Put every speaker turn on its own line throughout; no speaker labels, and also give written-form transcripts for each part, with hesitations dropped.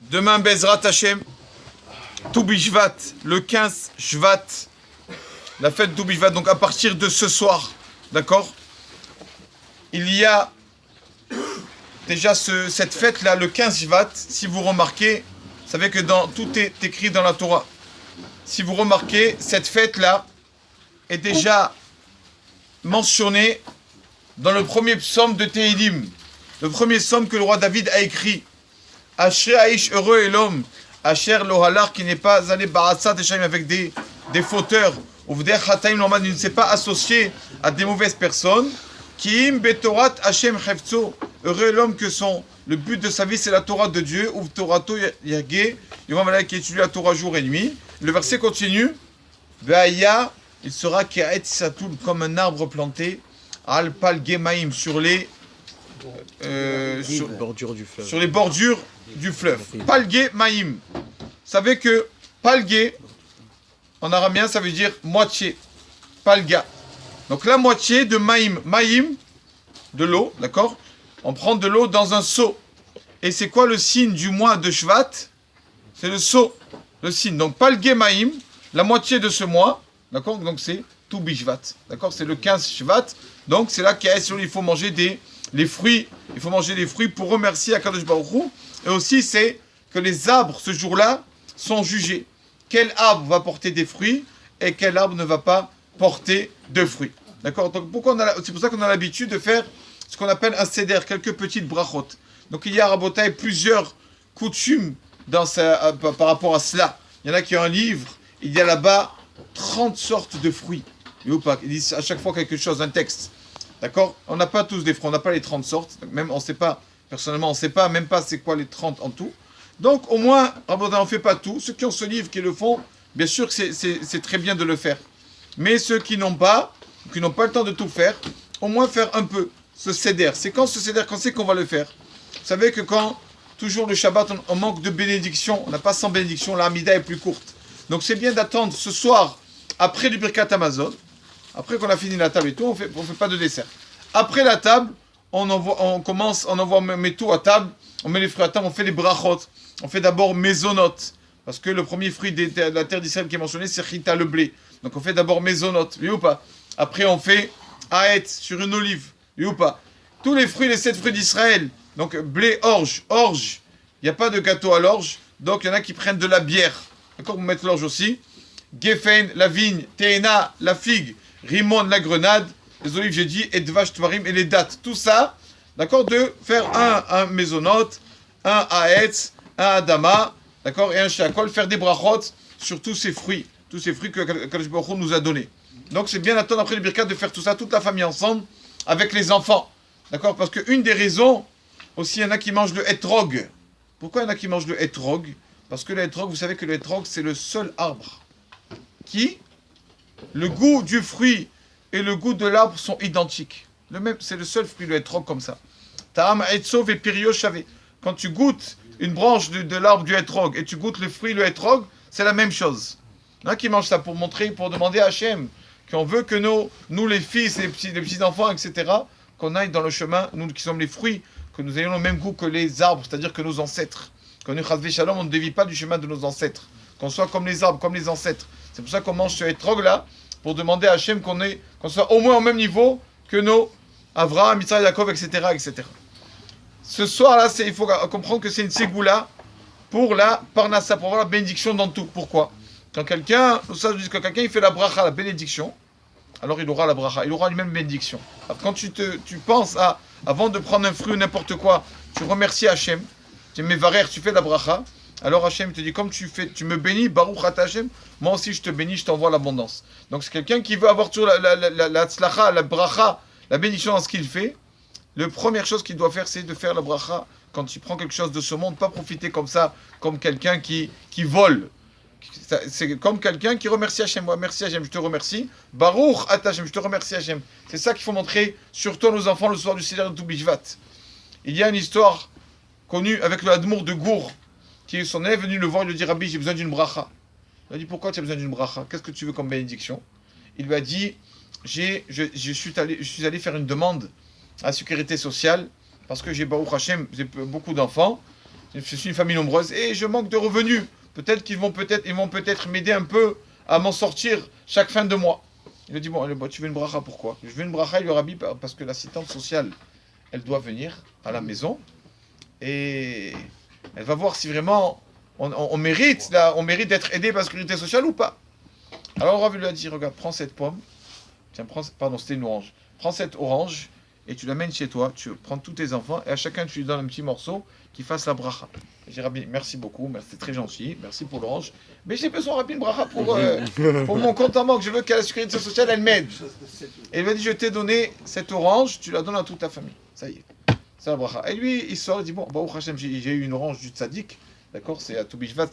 Demain, Bezrat Hashem, Toubi Shvat, le 15 Shvat, la fête Toubi Shvat. Donc à partir de ce soir, d'accord, il y a déjà cette fête-là, le 15 Shvat. Si vous remarquez, vous savez que tout est écrit dans la Torah. Si vous remarquez, cette fête-là est déjà mentionnée dans le premier psaume de Tehilim. Le premier psaume que le roi David a écrit. Asher Aish, heureux est l'homme. Asher Lohalar, qui n'est pas allé Barassat Eshaim avec des fauteurs. Uvder Chataim Lomad, il ne s'est pas associé à des mauvaises personnes. Kiim Betorat Hashem Chefzo, heureux est l'homme que le but de sa vie c'est la Torah de Dieu. Uv Torato Yagé, qui étudie la Torah jour et nuit. Le verset continue. Ve'aya, il sera Ke'et Satoul, comme un arbre planté. Al Pal Gemaim, sur les
bordures du fleuve.
Sur les bordures du fleuve. Palge Maïm. Vous savez que Palge, en araméen, ça veut dire moitié. Palga. Donc la moitié de Maïm. Maïm, de l'eau, d'accord? On prend de l'eau dans un seau. Et c'est quoi le signe du mois de Shvat? C'est le seau, le signe. Donc Palge Maïm, la moitié de ce mois, d'accord? Donc c'est Toubi Shvat, d'accord? C'est le 15 Shvat. Donc c'est là qu'il faut manger les fruits. Il faut manger des fruits pour remercier Akadosh Baruch Hu. Et aussi, c'est que les arbres, ce jour-là, sont jugés. Quel arbre va porter des fruits et quel arbre ne va pas porter de fruits. D'accord? Donc, c'est pour ça qu'on a l'habitude de faire ce qu'on appelle un seder, quelques petites brachot. Donc, il y a à Rabotai plusieurs coutumes par rapport à cela. Il y en a qui ont un livre, il y a là-bas 30 sortes de fruits. Ils disent à chaque fois quelque chose, un texte. D'accord? On n'a pas tous des fruits, on n'a pas les 30 sortes. Même, on ne sait pas, personnellement, on ne sait pas même pas c'est quoi les 30 en tout. Donc, au moins, on ne fait pas tout. Ceux qui ont ce livre, qui le font, bien sûr que c'est très bien de le faire. Mais ceux qui n'ont pas le temps de tout faire, au moins faire un peu ce seder. C'est quand ce seder, quand c'est qu'on va le faire? Vous savez que quand, toujours le Shabbat, on manque de bénédiction, on n'a pas 100 bénédictions, la Hamida est plus courte. Donc, c'est bien d'attendre ce soir, après le Birkat Hamazon. Après qu'on a fini la table et tout, on fait pas de dessert. Après la table, on met tout à table, on met les fruits à table, on fait les brachot. On fait d'abord mezonot, parce que le premier fruit de la terre d'Israël qui est mentionné, c'est chita, le blé. Donc on fait d'abord mezonot, oui ou pas? Après on fait aet sur une olive, oui ou pas? Tous les fruits, les 7 fruits d'Israël, donc blé, orge, il n'y a pas de gâteau à l'orge, donc il y en a qui prennent de la bière. D'accord, vous mettez l'orge aussi. Geffen, la vigne, Teena, la figue, Rimon, la grenade, les olives, j'ai dit, et Dvash, Tvarim, et les dattes. Tout ça, d'accord, de faire un mésonote, un haetz, un adama, d'accord, et un shakol, faire des brachot sur tous ces fruits que Kadosh Baruch Hu nous a donnés. Donc c'est bien d'attendre après le birkat de faire tout ça, toute la famille ensemble, avec les enfants. D'accord, parce qu'une des raisons, aussi, il y en a qui mangent le hétrog. Pourquoi il y en a qui mangent le hétrog? Parce que le hétrog, vous savez que le hétrog, c'est le seul arbre qui, le goût du fruit et le goût de l'arbre sont identiques. C'est le seul fruit, le hétrog, comme ça. Ta'am etzov et pirio shavé. Quand tu goûtes une branche de l'arbre du hétrog et tu goûtes le fruit, le hétrog, c'est la même chose. Il y en a qui mangent ça pour demander à Hachem qu'on veut que nous les fils, les petits-enfants, etc., qu'on aille dans le chemin, nous qui sommes les fruits, que nous ayons le même goût que les arbres, c'est-à-dire que nos ancêtres. Qu'on on ne dévie pas du chemin de nos ancêtres. Qu'on soit comme les arbres, comme les ancêtres. C'est pour ça qu'on mange ce hétrog-là, pour demander à Hachem qu'on soit au moins au même niveau que nos Avraham, Yitzhak, Yaakov, etc., etc. Ce soir-là, il faut comprendre que c'est une ségoula pour la parnassa, pour avoir la bénédiction dans tout. Pourquoi? Quand quelqu'un il fait la bracha, la bénédiction, alors il aura la bracha, il aura lui-même bénédiction. Alors quand tu penses avant de prendre un fruit ou n'importe quoi, tu remercies Hachem, tu fais la bracha, alors Hachem te dit, comme tu me bénis, Baruch Ata Hachem, moi aussi je te bénis, je t'envoie l'abondance. Donc c'est quelqu'un qui veut avoir toujours la tzlacha, la bracha, la bénédiction dans ce qu'il fait. La première chose qu'il doit faire, c'est de faire la bracha. Quand tu prends quelque chose de ce monde, pas profiter comme ça, comme quelqu'un qui vole. C'est comme quelqu'un qui remercie Hachem. Moi, merci Hachem, je te remercie. Baruch Ata Hachem, je te remercie Hachem. C'est ça qu'il faut montrer, surtout à nos enfants, le soir du Seder de Toubi Shvat. Il y a une histoire connue avec le Admour de Gour, qui son élève venu le voir et lui dit, Rabbi, j'ai besoin d'une bracha. Il a dit, pourquoi tu as besoin d'une bracha? Qu'est-ce que tu veux comme bénédiction? Il lui a dit, je suis allé faire une demande à la sécurité sociale, parce que j'ai Baruch Hashem, j'ai beaucoup d'enfants, je suis une famille nombreuse et je manque de revenus. Peut-être qu'ils vont peut-être m'aider un peu à m'en sortir chaque fin de mois. Il a dit, bon, tu veux une bracha, pourquoi? Je veux une bracha, il lui aura dit, parce que l'assistante sociale, elle doit venir à la maison et elle va voir si vraiment on mérite d'être aidé par la sécurité sociale ou pas. Alors le Rav lui a dit, regarde, prends cette pomme, tiens, pardon, c'était une orange, prends cette orange et tu l'amènes chez toi, tu prends tous tes enfants et à chacun tu lui donnes un petit morceau qui fasse la bracha. J'ai dit, Rabbi, merci beaucoup, c'est très gentil, merci pour l'orange, mais j'ai besoin, Rabbi, une bracha pour mon compte en banque, je veux que la sécurité sociale, elle m'aide. Et il m'a dit, je t'ai donné cette orange, tu la donnes à toute ta famille. Ça y est, c'est la bracha. Et lui, il sort, il dit, bon, Baruch Hashem, j'ai eu une orange du tzaddik, d'accord, c'est à Toubishvat,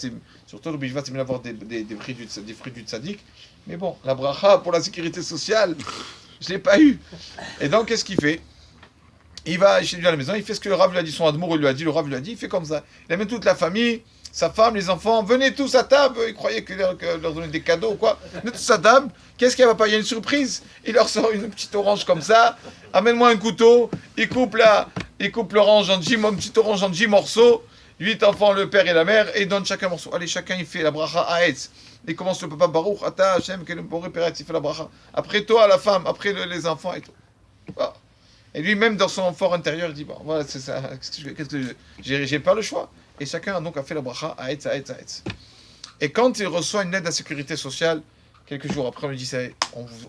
surtout Toubishvat, c'est mieux d'avoir des fruits du tzaddik, mais bon, la bracha pour la sécurité sociale, je ne l'ai pas eu. Et donc, qu'est-ce qu'il fait? Il va chez lui à la maison, il fait ce que le Rav lui a dit, son admour, il lui a dit, le Rav lui a dit, il fait comme ça. Il amène toute la famille, sa femme, les enfants, venez tous à table, il croyait que leur donner des cadeaux ou quoi. Venez tous à table, qu'est-ce qu'il va pas? Il y a une surprise, il leur sort une petite orange comme ça, amène-moi un couteau, il coupe l'orange en 10, une petite orange en 10 morceaux, 8 enfants, le père et la mère, et il donne chacun un morceau. Allez, chacun il fait la bracha Haetz. Il commence le papa Baruch, Ata Hashem, Kelim Boré Peretz, il fait la bracha. Après toi, la femme, après les enfants et tout. Voilà. Et lui-même, dans son fort intérieur, il dit, bon, voilà, c'est ça, j'ai pas le choix. Et chacun donc a fait la bracha, Haetz, Haetz, Haetz. Et quand il reçoit une aide à la sécurité sociale, quelques jours après, on lui dit,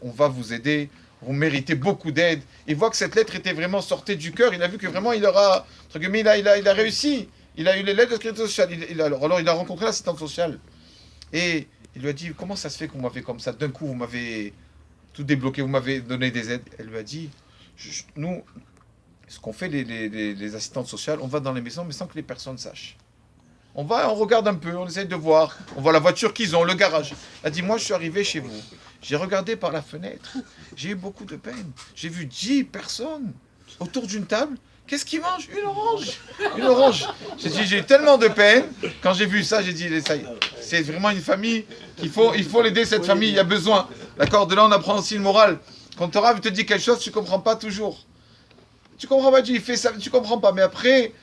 on va vous aider, vous méritez beaucoup d'aide. Il voit que cette lettre était vraiment sortie du cœur, il a vu que vraiment, il aura, entre guillemets, il a réussi. Il a eu les lettres de la sécurité sociale. Alors, il a rencontré l'assistante sociale. Et il lui a dit, comment ça se fait qu'on m'avait comme ça? D'un coup, vous m'avez tout débloqué, vous m'avez donné des aides. Elle lui a dit, nous, ce qu'on fait les assistantes sociales, on va dans les maisons, mais sans que les personnes sachent. On regarde un peu, on essaye de voir. On voit la voiture qu'ils ont, le garage. Elle a dit, moi, je suis arrivé chez vous. J'ai regardé par la fenêtre. J'ai eu beaucoup de peine. J'ai vu 10 personnes autour d'une table. Qu'est-ce qu'ils mangent? Une orange. Une orange. J'ai dit, j'ai tellement de peine. Quand j'ai vu ça, j'ai dit, ça y est, c'est vraiment une famille il faut l'aider, cette famille, il y a besoin. D'accord? De là, on apprend aussi une morale. Quand ton Rav te dit quelque chose, tu ne comprends pas toujours. Tu comprends pas, il fait ça, tu comprends pas. Mais après,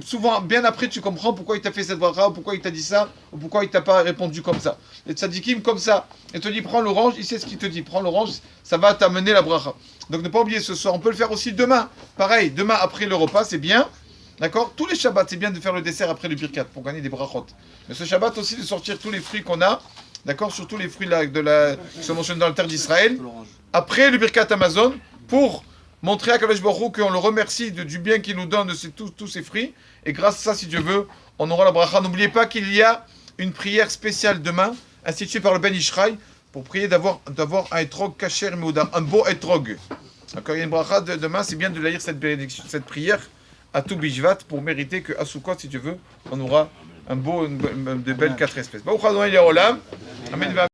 souvent, bien après, tu comprends pourquoi il t'a fait cette bracha, ou pourquoi il t'a dit ça, ou pourquoi il t'a pas répondu comme ça. Les tzadikim comme ça. Il te dit, prends l'orange, il sait ce qu'il te dit. Prends l'orange, ça va t'amener la bracha. Donc ne pas oublier ce soir. On peut le faire aussi demain. Pareil, demain après le repas, c'est bien. D'accord? Tous les Shabbats, c'est bien de faire le dessert après le birkat pour gagner des brachot. Mais ce Shabbat aussi de sortir tous les fruits qu'on a. D'accord? Surtout les fruits qui sont mentionnés dans la terre d'Israël. Après le birkat Amazon, pour montrer à Kadosh Baruch Hu qu'on le remercie du bien qu'il nous donne de tous ces fruits. Et grâce à ça, si Dieu veut, on aura la bracha. N'oubliez pas qu'il y a une prière spéciale demain, instituée par le Ben Ishraï, pour prier d'avoir un etrog kasher meudar, un beau etrog. D'accord, il y a une bracha demain, c'est bien de lire cette prière à tout Bishvat pour mériter qu'à Sukkot, si Dieu veut, on aura de belles 4 espèces. Amen.